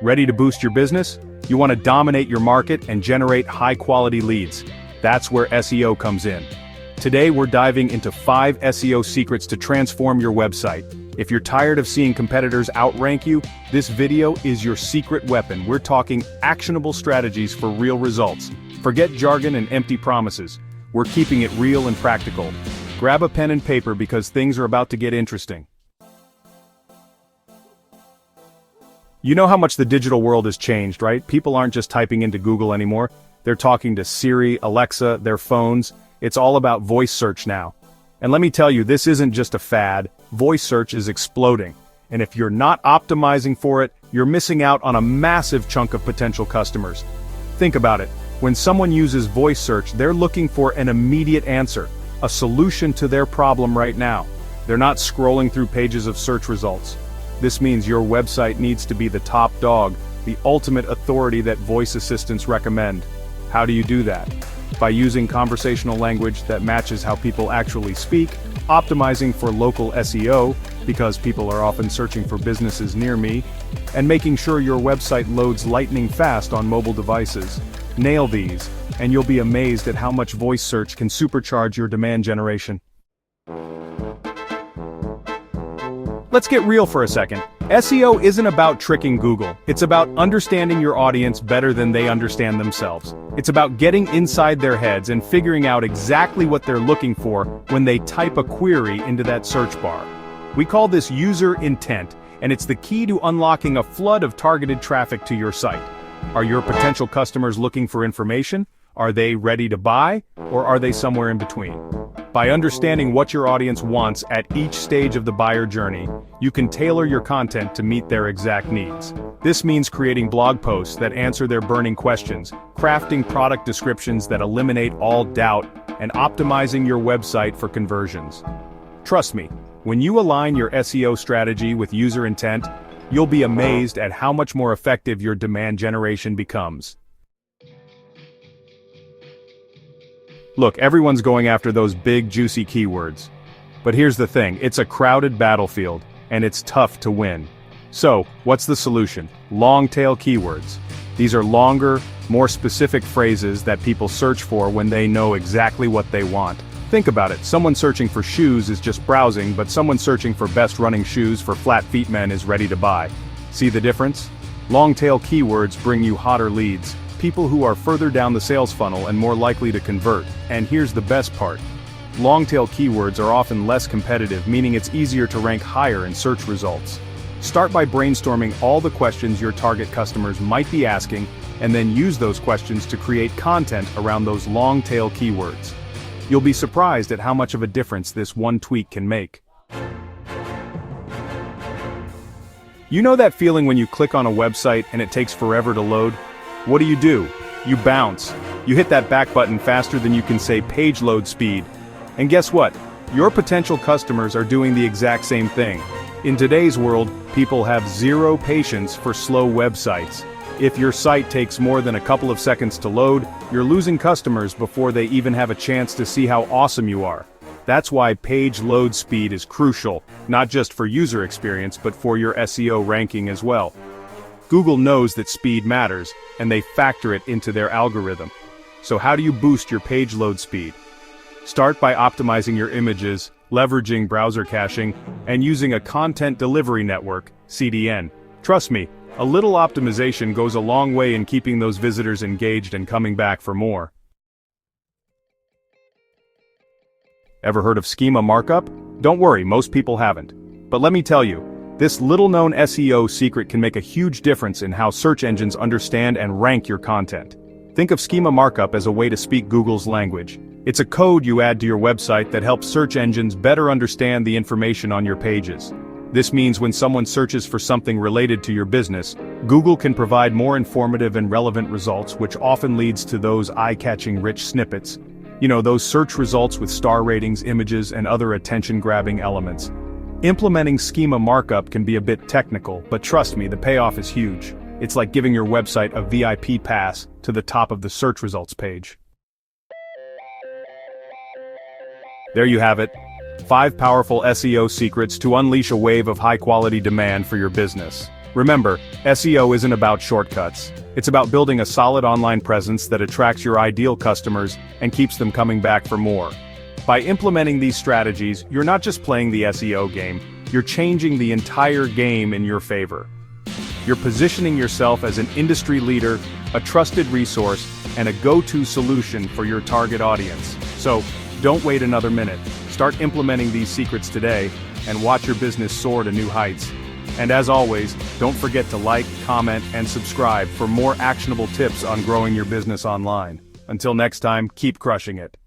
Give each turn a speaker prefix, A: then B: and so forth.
A: Ready to boost your business? You want to dominate your market and generate high-quality leads. That's where SEO comes in. Today we're diving into 5 SEO secrets to transform your website. If you're tired of seeing competitors outrank you, this video is your secret weapon. We're talking actionable strategies for real results. Forget jargon and empty promises. We're keeping it real and practical. Grab a pen and paper because things are about to get interesting. You know how much the digital world has changed, right? People aren't just typing into Google anymore. They're talking to Siri, Alexa, their phones. It's all about voice search now. And let me tell you, this isn't just a fad. Voice search is exploding. And if you're not optimizing for it, you're missing out on a massive chunk of potential customers. Think about it. When someone uses voice search, they're looking for an immediate answer, a solution to their problem right now. They're not scrolling through pages of search results. This means your website needs to be the top dog, the ultimate authority that voice assistants recommend. How do you do that? By using conversational language that matches how people actually speak, optimizing for local SEO, because people are often searching for businesses near me, and making sure your website loads lightning fast on mobile devices. Nail these, and you'll be amazed at how much voice search can supercharge your demand generation. Let's get real for a second. SEO isn't about tricking Google. It's about understanding your audience better than they understand themselves. It's about getting inside their heads and figuring out exactly what they're looking for when they type a query into that search bar. We call this user intent, and it's the key to unlocking a flood of targeted traffic to your site. Are your potential customers looking for information? Are they ready to buy? Or are they somewhere in between? By understanding what your audience wants at each stage of the buyer journey, you can tailor your content to meet their exact needs. This means creating blog posts that answer their burning questions, crafting product descriptions that eliminate all doubt, and optimizing your website for conversions. Trust me, when you align your SEO strategy with user intent, you'll be amazed at how much more effective your demand generation becomes. Look, everyone's going after those big, juicy keywords. But here's the thing, it's a crowded battlefield, and it's tough to win. So, what's the solution? Long-tail keywords. These are longer, more specific phrases that people search for when they know exactly what they want. Think about it, someone searching for shoes is just browsing, but someone searching for best running shoes for flat feet men is ready to buy. See the difference? Long-tail keywords bring you hotter leads. People who are further down the sales funnel and more likely to convert. And here's the best part. Long-tail keywords are often less competitive, meaning it's easier to rank higher in search results. Start by brainstorming all the questions your target customers might be asking, and then use those questions to create content around those long-tail keywords. You'll be surprised at how much of a difference this one tweak can make. You know that feeling when you click on a website and it takes forever to load? What do? You bounce. You hit that back button faster than you can say page load speed. And guess what? Your potential customers are doing the exact same thing. In today's world, people have zero patience for slow websites. If your site takes more than a couple of seconds to load, you're losing customers before they even have a chance to see how awesome you are. That's why page load speed is crucial, not just for user experience but for your SEO ranking as well. Google knows that speed matters, and they factor it into their algorithm. So how do you boost your page load speed? Start by optimizing your images, leveraging browser caching, and using a content delivery network, CDN. Trust me, a little optimization goes a long way in keeping those visitors engaged and coming back for more. Ever heard of schema markup? Don't worry, most people haven't. But let me tell you, this little-known SEO secret can make a huge difference in how search engines understand and rank your content. Think of schema markup as a way to speak Google's language. It's a code you add to your website that helps search engines better understand the information on your pages. This means when someone searches for something related to your business, Google can provide more informative and relevant results, which often leads to those eye-catching rich snippets. You know, those search results with star ratings, images, and other attention-grabbing elements. Implementing schema markup can be a bit technical, but trust me, the payoff is huge. It's like giving your website a VIP pass to the top of the search results page. There you have it. 5 powerful SEO secrets to unleash a wave of high-quality demand for your business. Remember, SEO isn't about shortcuts. It's about building a solid online presence that attracts your ideal customers and keeps them coming back for more. By implementing these strategies, you're not just playing the SEO game, you're changing the entire game in your favor. You're positioning yourself as an industry leader, a trusted resource, and a go-to solution for your target audience. So, don't wait another minute. Start implementing these secrets today, and watch your business soar to new heights. And as always, don't forget to like, comment, and subscribe for more actionable tips on growing your business online. Until next time, keep crushing it.